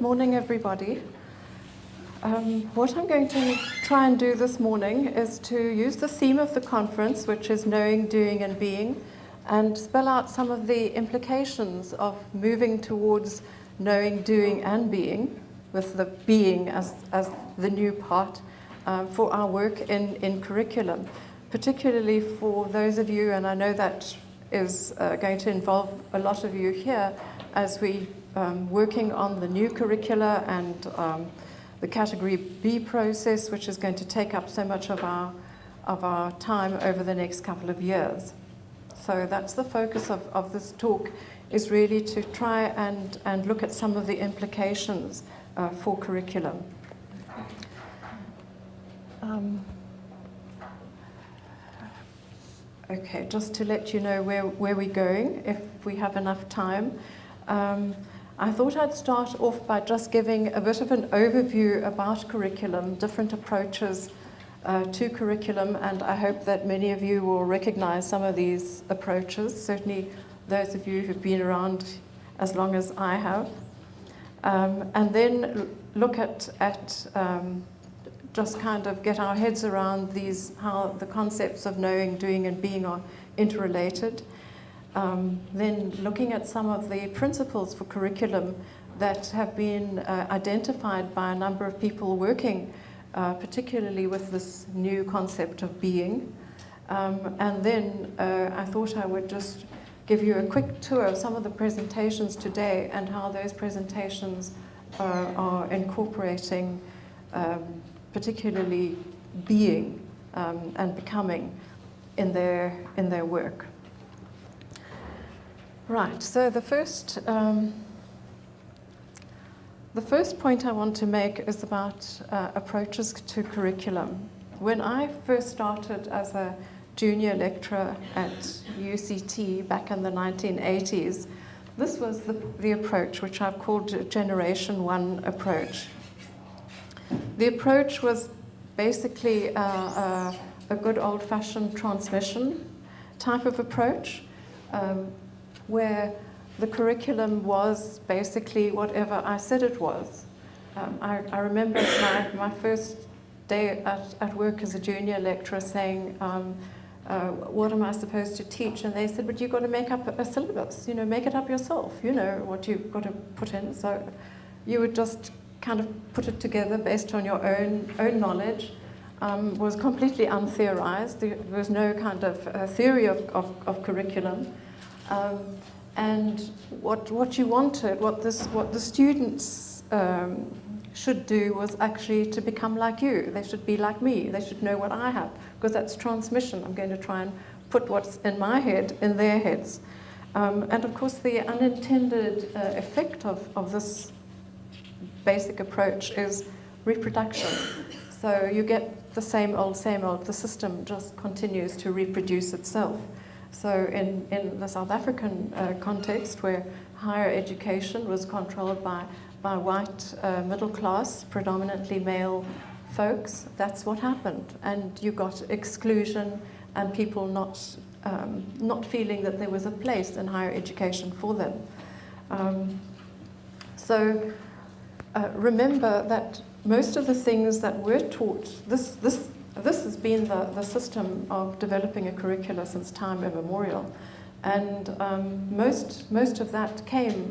morning, everybody. What I'm going to try and do this morning is to use the theme of the conference, which is knowing, doing, and being, and spell out some of the implications of moving towards knowing, doing, and being, with the being as the new part for our work in curriculum, particularly for those of you, and I know that is going to involve a lot of you here as we working on the new curricula and the Category B process, which is going to take up so much of our time over the next couple of years. So that's the focus of this talk, is really to try and look at some of the implications for curriculum. Okay, just to let you know where we're going, if we have enough time. I thought I'd start off by just giving a bit of an overview about curriculum, different approaches to curriculum, and I hope that many of you will recognize some of these approaches, certainly those of you who've been around as long as I have. And then look at just kind of get our heads around how the concepts of knowing, doing, and being are interrelated. Then looking at some of the principles for curriculum that have been identified by a number of people working particularly with this new concept of being. And then I thought I would just give you a quick tour of some of the presentations today and how those presentations are incorporating particularly being and becoming in their work. Right, so the first point I want to make is about approaches to curriculum. When I first started as a junior lecturer at UCT back in the 1980s, this was the approach which I've called Generation 1 approach. The approach was basically a good old-fashioned transmission type of approach, where the curriculum was basically whatever I said it was. I remember my first day at work as a junior lecturer saying, what am I supposed to teach? And they said, but you've got to make up a syllabus, make it up yourself, what you've got to put in. So you would just kind of put it together based on your own knowledge. Was completely untheorized. There was no kind of theory of curriculum. And what you wanted, what the students should do was actually to become like you. They should be like me. They should know what I have, because that's transmission. I'm going to try and put what's in my head in their heads. And of course, the unintended effect of this basic approach is reproduction. So you get the same old. The system just continues to reproduce itself. So in the South African context, where higher education was controlled by white middle class, predominantly male folks, that's what happened. And you got exclusion and people not feeling that there was a place in higher education for them. So remember that most of the things that we're taught, this has been the system of developing a curricula since time immemorial, and most of that came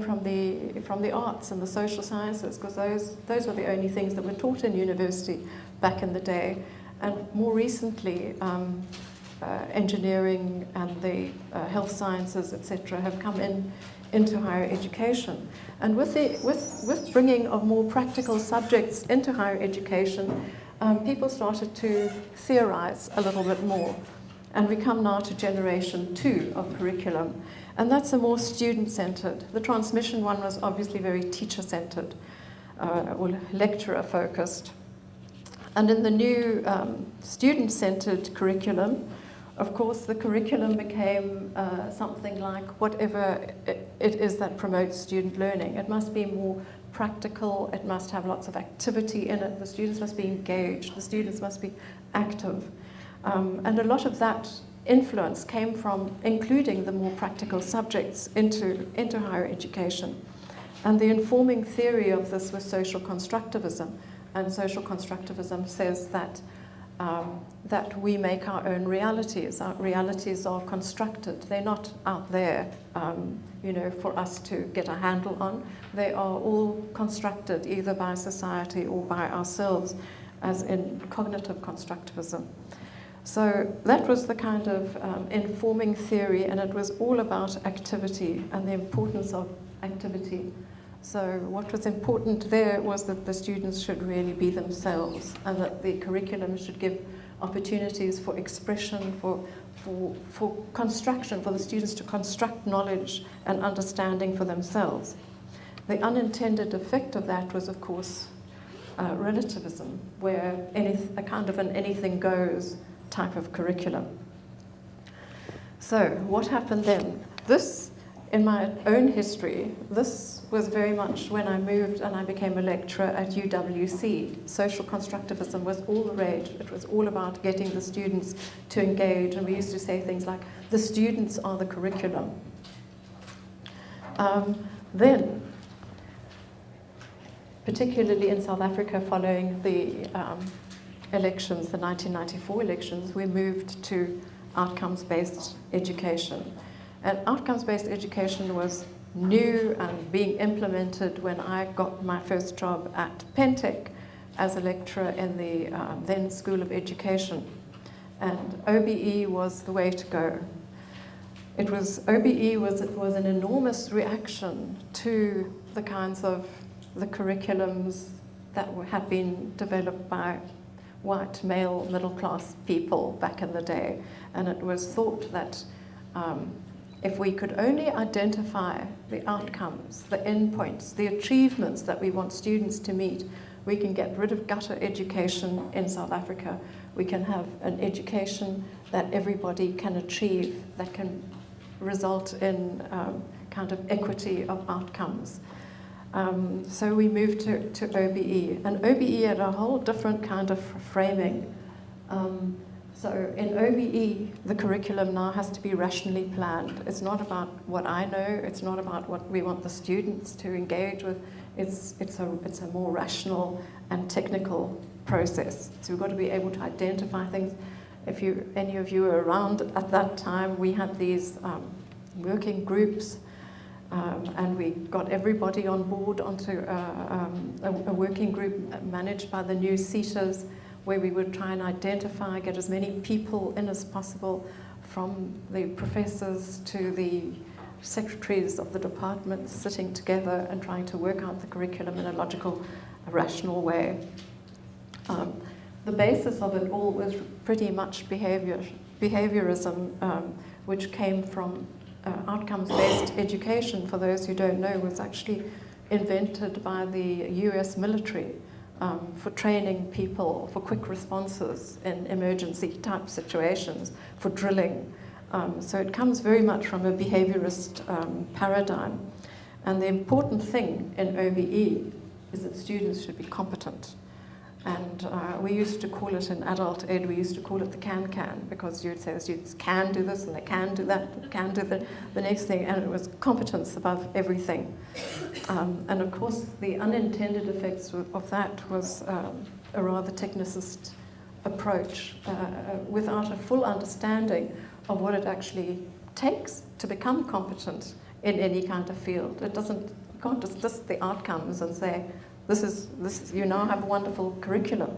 from the arts and the social sciences, because those were the only things that were taught in university back in the day, and more recently engineering and the health sciences, etc., have come into higher education. And with bringing of more practical subjects into higher education, people started to theorize a little bit more. And we come now to Generation 2 of curriculum. And that's a more student-centered. The transmission one was obviously very teacher-centered, or lecturer-focused. And in the new student-centered curriculum, of course, the curriculum became something like whatever it is that promotes student learning. It must be more practical, it must have lots of activity in it, the students must be engaged, the students must be active. And a lot of that influence came from including the more practical subjects into higher education. And the informing theory of this was social constructivism. And social constructivism says that that we make our own realities. Our realities are constructed. They're not out there, for us to get a handle on. They are all constructed either by society or by ourselves, as in cognitive constructivism. So that was the kind of informing theory, and it was all about activity and the importance of activity. So what was important there was that the students should really be themselves, and that the curriculum should give opportunities for expression, for construction, for the students to construct knowledge and understanding for themselves. The unintended effect of that was, of course, relativism, where a kind of an anything goes type of curriculum. So what happened then? This, in my own history, this was very much when I moved and I became a lecturer at UWC. Social constructivism was all the rage. It was all about getting the students to engage, and we used to say things like, the students are the curriculum. Then, particularly in South Africa following the elections, the 1994 elections, we moved to outcomes-based education. And outcomes-based education was new and being implemented when I got my first job at Pentec as a lecturer in the then School of Education. And OBE was the way to go. OBE was an enormous reaction to the kinds of the curriculums that had been developed by white male middle class people back in the day. And it was thought that if we could only identify the outcomes, the endpoints, the achievements that we want students to meet, we can get rid of gutter education in South Africa. We can have an education that everybody can achieve, that can result in kind of equity of outcomes. So we moved to OBE. And OBE had a whole different kind of framing. So in OBE, the curriculum now has to be rationally planned. It's not about what I know. It's not about what we want the students to engage with. It's a more rational and technical process. So we've got to be able to identify things. If any of you were around at that time, we had these working groups, and we got everybody on board onto a working group managed by the new seaters, where we would try and identify, get as many people in as possible, from the professors to the secretaries of the departments, sitting together and trying to work out the curriculum in a logical, rational way. The basis of it all was pretty much behaviorism, which came from outcomes-based education. For those who don't know, was actually invented by the US military for training people for quick responses in emergency type situations, for drilling. So it comes very much from a behaviorist paradigm. And the important thing in OBE is that students should be competent. And we used to call it in adult ed, we used to call it the can-can, because you'd say the students can do this and they can do that, they can do the next thing, and it was competence above everything. And of course, the unintended effects of that was a rather technicist approach, without a full understanding of what it actually takes to become competent in any kind of field. You can't just list the outcomes and say, this is, you now have a wonderful curriculum.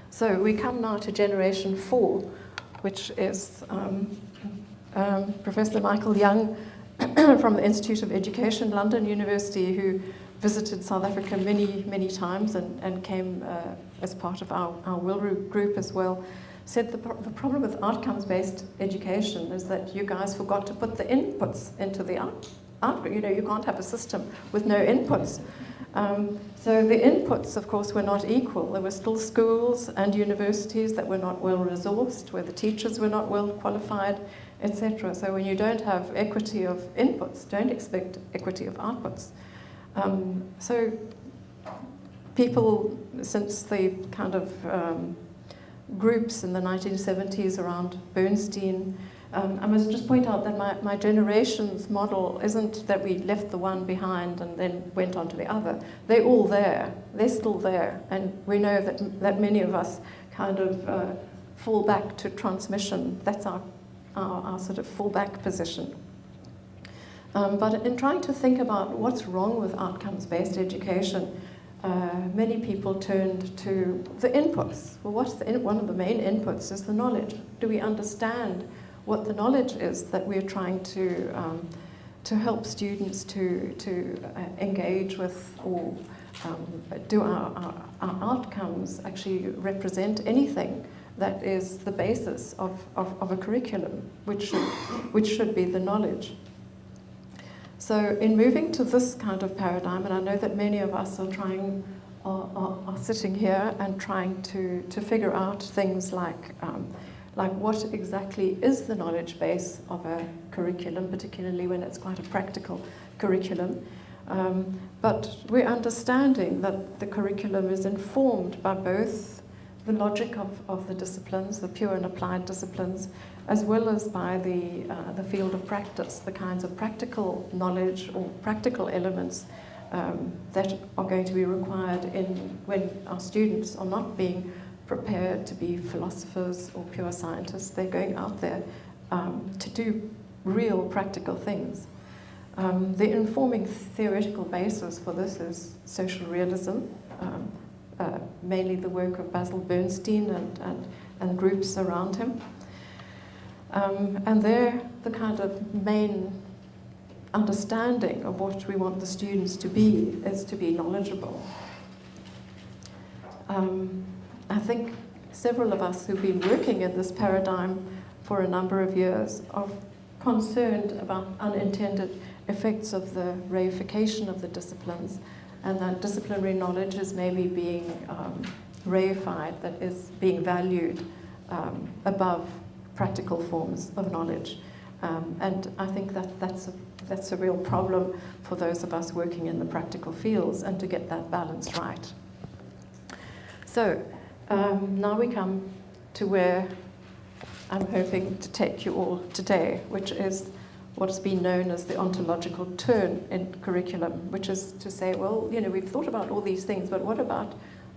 So we come now to Generation 4, which is Professor Michael Young from the Institute of Education, London University, who visited South Africa many, many times and came as part of our Wilru group as well, said the problem with outcomes-based education is that you guys forgot to put the inputs into the output. You can't have a system with no inputs. So the inputs, of course, were not equal. There were still schools and universities that were not well resourced, where the teachers were not well qualified, etc. So when you don't have equity of inputs, don't expect equity of outputs. So people, since the kind of groups in the 1970s around Bernstein I must just point out that my generation's model isn't that we left the one behind and then went on to the other. They're all there. They're still there. And we know that many of us kind of fall back to transmission. That's our sort of fallback position. But in trying to think about what's wrong with outcomes-based education, many people turned to the inputs. Well, one of the main inputs is the knowledge. Do we understand what the knowledge is that we're trying to help students to engage with, or do our outcomes actually represent anything that is the basis of a curriculum, which should be the knowledge. So in moving to this kind of paradigm, and I know that many of us are sitting here and trying to figure out things like what exactly is the knowledge base of a curriculum, particularly when it's quite a practical curriculum. But we're understanding that the curriculum is informed by both the logic of the disciplines, the pure and applied disciplines, as well as by the field of practice, the kinds of practical knowledge or practical elements that are going to be required when our students are not being prepared to be philosophers or pure scientists. They're going out there to do real practical things. The informing theoretical basis for this is social realism, mainly the work of Basil Bernstein and groups around him. And they're the kind of main understanding of what we want the students to be is to be knowledgeable. I think several of us who've been working in this paradigm for a number of years are concerned about unintended effects of the reification of the disciplines, and that disciplinary knowledge is maybe being reified, that is being valued above practical forms of knowledge. And I think that's a real problem for those of us working in the practical fields, and to get that balance right. So now we come to where I'm hoping to take you all today, which is what's been known as the ontological turn in curriculum, which is to say, well, we've thought about all these things, but what about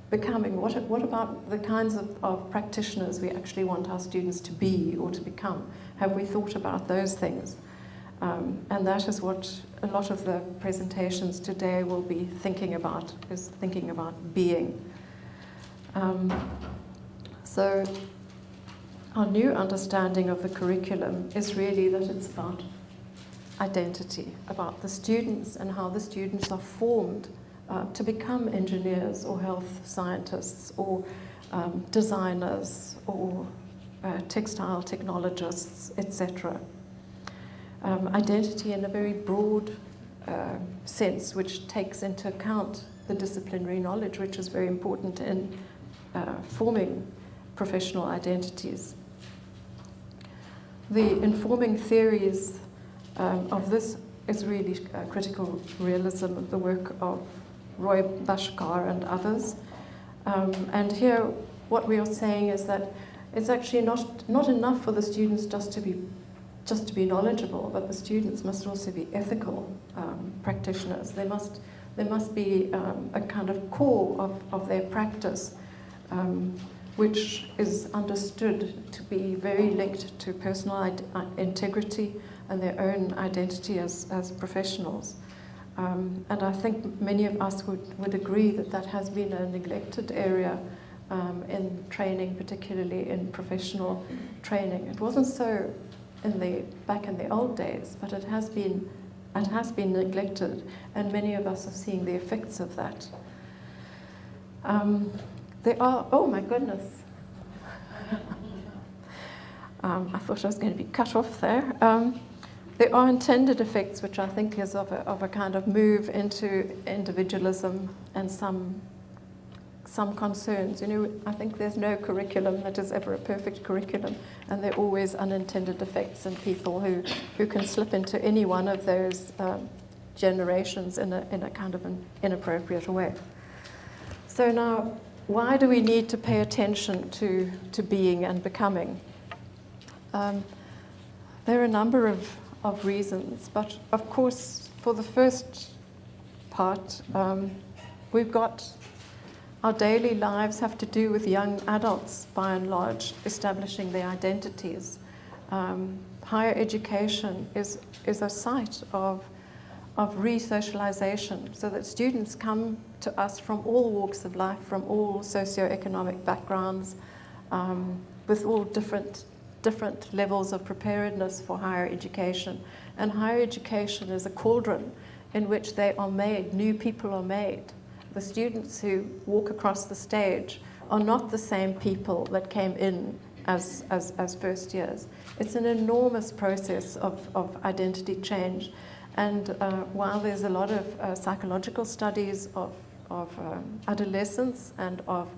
becoming? What about the kinds of practitioners we actually want our students to be or to become? Have we thought about those things? And that is what a lot of the presentations today will be thinking about, is thinking about being. So our new understanding of the curriculum is really that it's about identity, about the students and how the students are formed to become engineers or health scientists or designers or textile technologists, etc. Identity in a very broad sense, which takes into account the disciplinary knowledge, which is very important in forming professional identities. The informing theories of this is really critical realism, the work of Roy Bhaskar and others. And here what we are saying is that it's actually not enough for the students just to be knowledgeable, but the students must also be ethical practitioners. They must be a kind of core of their practice, which is understood to be very linked to personal integrity and their own identity as professionals. And I think many of us would agree that has been a neglected area in training, particularly in professional training. It wasn't so back in the old days, but it has been neglected, and many of us are seeing the effects of that. Oh my goodness. I thought I was going to be cut off there. There are intended effects, which I think is of a kind of move into individualism and some concerns. I think there's no curriculum that is ever a perfect curriculum, and there are always unintended effects in people who can slip into any one of those generations in a kind of an inappropriate way. So now, why do we need to pay attention to being and becoming? There are a number of reasons, but of course, for the first part, we've got our daily lives have to do with young adults, by and large, establishing their identities. Higher education is a site of re-socialization, so that students come to us from all walks of life, from all socioeconomic backgrounds, with all different levels of preparedness for higher education. And higher education is a cauldron in which they are made, new people are made. The students who walk across the stage are not the same people that came in as first years. It's an enormous process of identity change. And while there's a lot of psychological studies of adolescents and of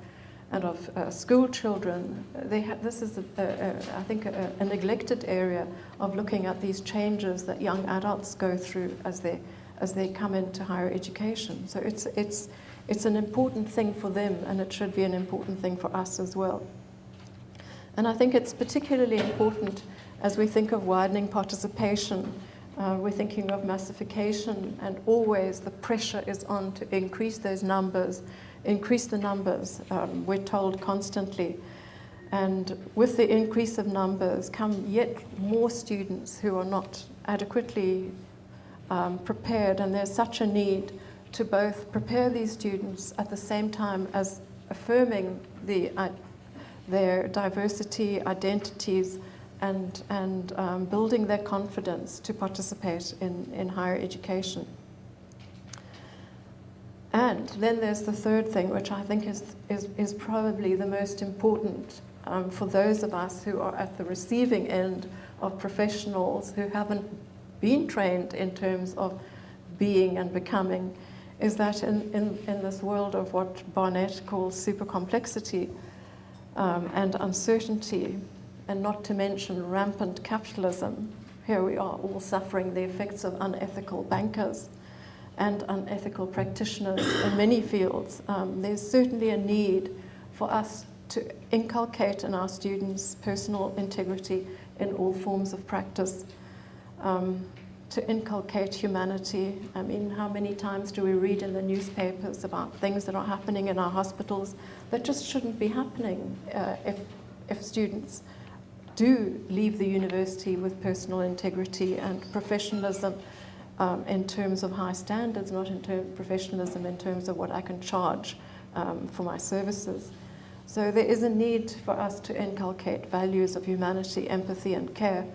school children, this is, I think, a neglected area of looking at these changes that young adults go through as they come into higher education. So it's an important thing for them, and it should be an important thing for us as well. And I think it's particularly important as we think of widening participation. We're thinking of massification, and always the pressure is on to increase those numbers, increase the numbers, we're told constantly. And with the increase of numbers come yet more students who are not adequately prepared, and there's such a need to both prepare these students at the same time as affirming their diversity, identities, and building their confidence to participate in higher education. And then there's the third thing, which I think is probably the most important for those of us who are at the receiving end of professionals who haven't been trained in terms of being and becoming, is that in this world of what Barnett calls super complexity and uncertainty, and not to mention rampant capitalism, here we are all suffering the effects of unethical bankers and unethical practitioners in many fields. There's certainly a need for us to inculcate in our students personal integrity in all forms of practice, to inculcate humanity. I mean, how many times do we read in the newspapers about things that are happening in our hospitals that just shouldn't be happening if students do leave the university with personal integrity and professionalism in terms of high standards, not professionalism in terms of what I can charge for my services. So there is a need for us to inculcate values of humanity, empathy, and care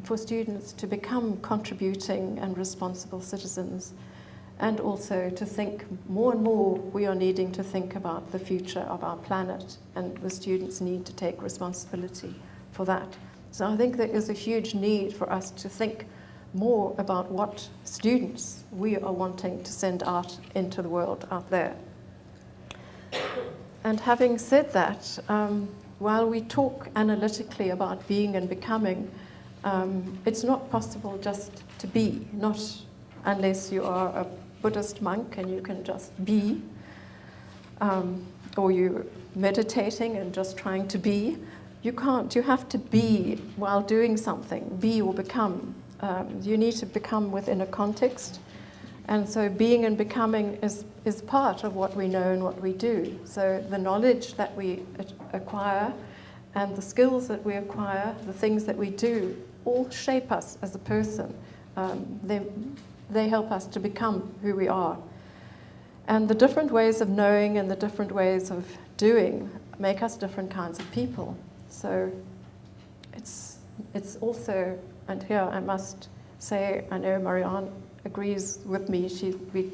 for students to become contributing and responsible citizens, and also to think more and more we are needing to think about the future of our planet, and the students need to take responsibility for that. So I think there is a huge need for us to think more about what students we are wanting to send out into the world out there. And having said that, while we talk analytically about being and becoming, it's not possible just to be, not unless you are a Buddhist monk and you can just be, or you're meditating and just trying to be. You can't. You have to be while doing something, be or become. You need to become within a context. And so being and becoming is part of what we know and what we do. So the knowledge that we acquire and the skills that we acquire, the things that we do, all shape us as a person. They help us to become who we are. And the different ways of knowing and the different ways of doing make us different kinds of people. So it's also, and here I must say, I know Marianne agrees with me, she'll be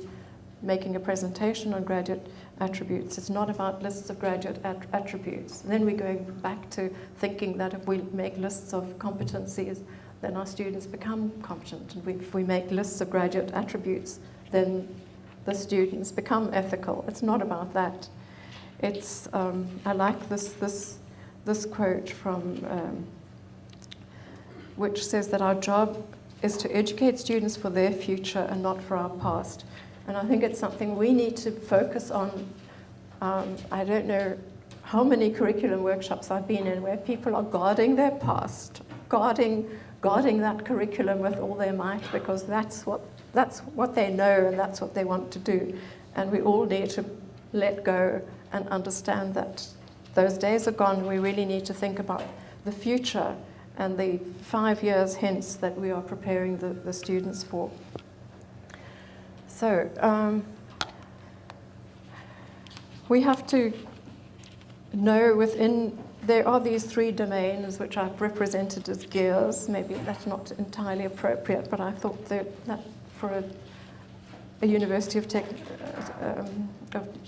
making a presentation on graduate attributes. It's not about lists of graduate attributes. And then we're going back to thinking that if we make lists of competencies, then our students become competent. And if we make lists of graduate attributes, then the students become ethical. It's not about that. It's I like this quote from which says that our job is to educate students for their future and not for our past. And I think it's something we need to focus on. I don't know how many curriculum workshops I've been in where people are guarding their past guarding that curriculum with all their might, because that's what they know and that's what they want to do. And we all need to let go and understand that those days are gone. We really need to think about the future and the 5 years hence that we are preparing the students for. So we have to know there are these 3 domains which I've represented as gears. Maybe that's not entirely appropriate, but I thought that for a university of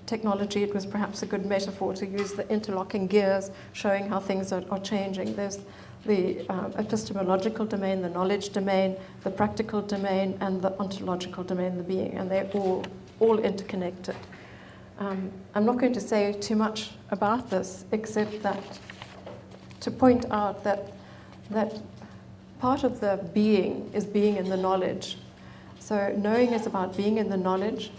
technology, it was perhaps a good metaphor to use the interlocking gears, showing how things are changing. There's the epistemological domain, the knowledge domain, the practical domain, and the ontological domain, the being, and they're all interconnected. I'm not going to say too much about this, except that to point out that part of the being is being in the knowledge. So knowing is about being in the knowledge,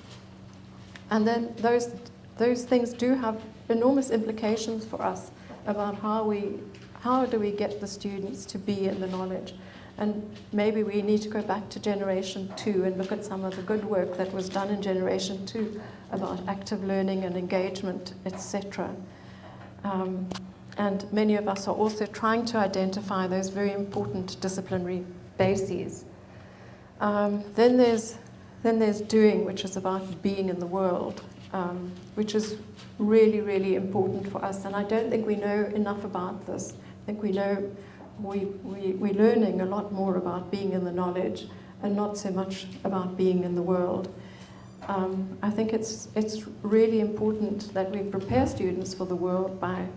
and then those things do have enormous implications for us about how do we get the students to be in the knowledge. And maybe we need to go back to Generation 2 and look at some of the good work that was done in Generation 2 about active learning and engagement, etc. And many of us are also trying to identify those very important disciplinary bases. Then there's doing, which is about being in the world, which is really, really important for us. And I don't think we know enough about this. I think we're learning a lot more about being in the knowledge and not so much about being in the world. I think it's really important that we prepare students for the world by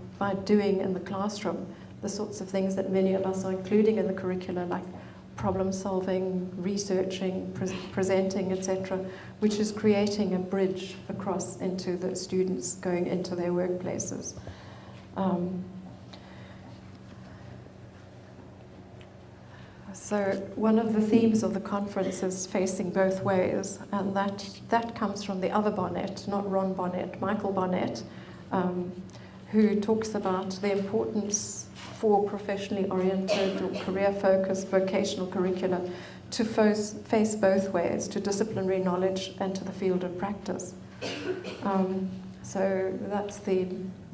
doing in the classroom the sorts of things that many of us are including in the curricula, like problem solving, researching, presenting, etc., which is creating a bridge across into the students going into their workplaces. So one of the themes of the conference is facing both ways, and that comes from the other Bonnet, not Ron Bonnet, Michael Bonnet, who talks about the importance for professionally oriented or career-focused vocational curricula to face both ways, to disciplinary knowledge and to the field of practice. So that's the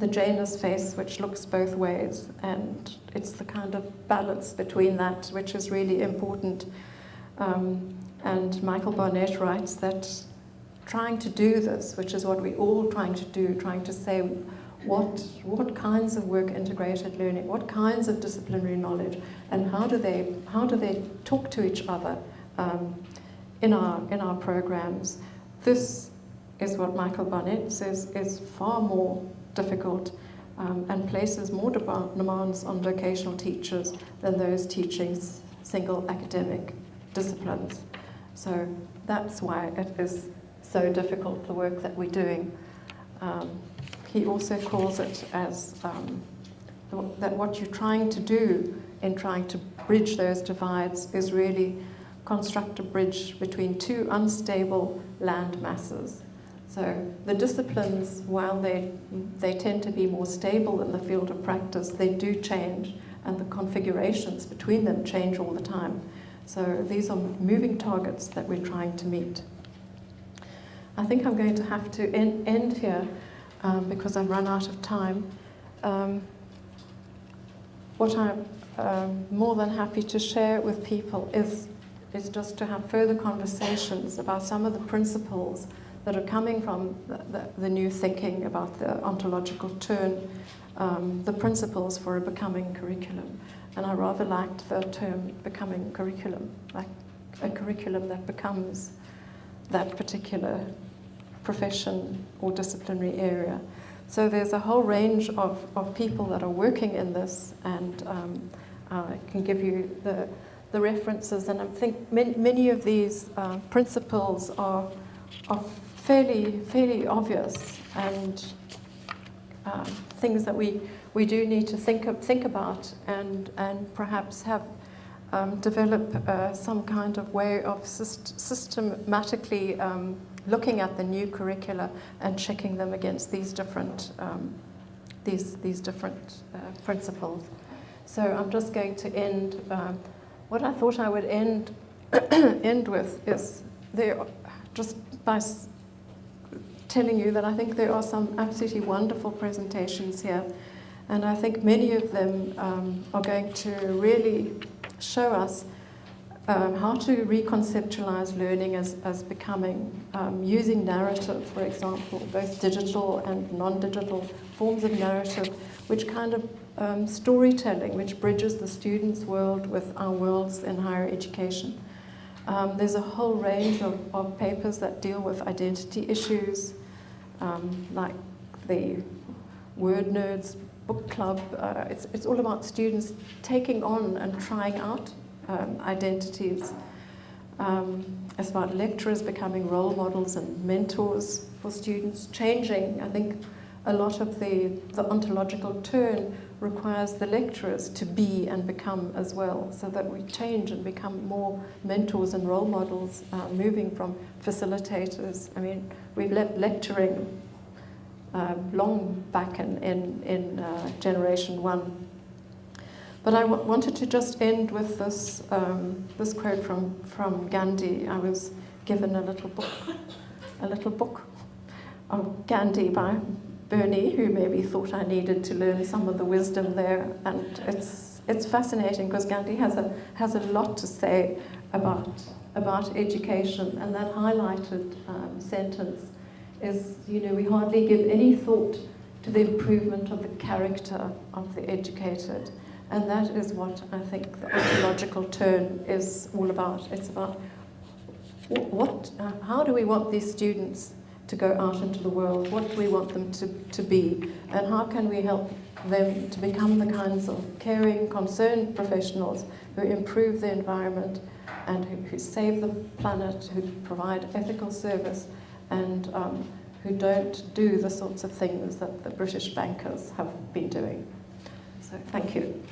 Janus face, which looks both ways, and it's the kind of balance between that which is really important. And Michael Bonnet writes that trying to do this, which is what we're all trying to do, trying to say what kinds of work-integrated learning, what kinds of disciplinary knowledge, and how do they talk to each other in our programs. This is what Michael Bonnet says is far more difficult and places more demands on vocational teachers than those teaching single academic disciplines. So that's why it is so difficult, the work that we're doing. He also calls it as that what you're trying to do in trying to bridge those divides is really construct a bridge between 2 unstable land masses. So the disciplines, while they tend to be more stable in the field of practice, they do change, and the configurations between them change all the time. So these are moving targets that we're trying to meet. I think I'm going to have to end here because I've run out of time. What I'm more than happy to share with people is just to have further conversations about some of the principles that are coming from the new thinking about the ontological turn, the principles for a becoming curriculum. And I rather liked the term becoming curriculum, like a curriculum that becomes that particular profession or disciplinary area. So there's a whole range of people that are working in this, and I can give you the references, and I think many of these principles are fairly obvious, and things that we do need to think about and perhaps have develop some kind of way of systematically looking at the new curricula and checking them against these different principles. So I'm just going to end. What I thought I would end with is just by telling you that I think there are some absolutely wonderful presentations here, and I think many of them are going to really show us how to reconceptualize learning as becoming, using narrative, for example, both digital and non-digital forms of narrative, which kind of storytelling, which bridges the student's world with our worlds in higher education. There's a whole range of papers that deal with identity issues, like the Word Nerds book club. It's all about students taking on and trying out identities. It's about lecturers becoming role models and mentors for students, changing. I think a lot of the ontological turn requires the lecturers to be and become as well, so that we change and become more mentors and role models, moving from facilitators. I mean, we've let lecturing long back in Generation 1. But I wanted to just end with this this quote from Gandhi. I was given a little book of Gandhi by Bernie, who maybe thought I needed to learn some of the wisdom there, and it's fascinating because Gandhi has a lot to say about education, and that highlighted sentence is, we hardly give any thought to the improvement of the character of the educated, and that is what I think the ontological turn is all about. It's about how do we want these students to go out into the world? What do we want them to be? And how can we help them to become the kinds of caring, concerned professionals who improve the environment and who save the planet, who provide ethical service, and who don't do the sorts of things that the British bankers have been doing. So thank you.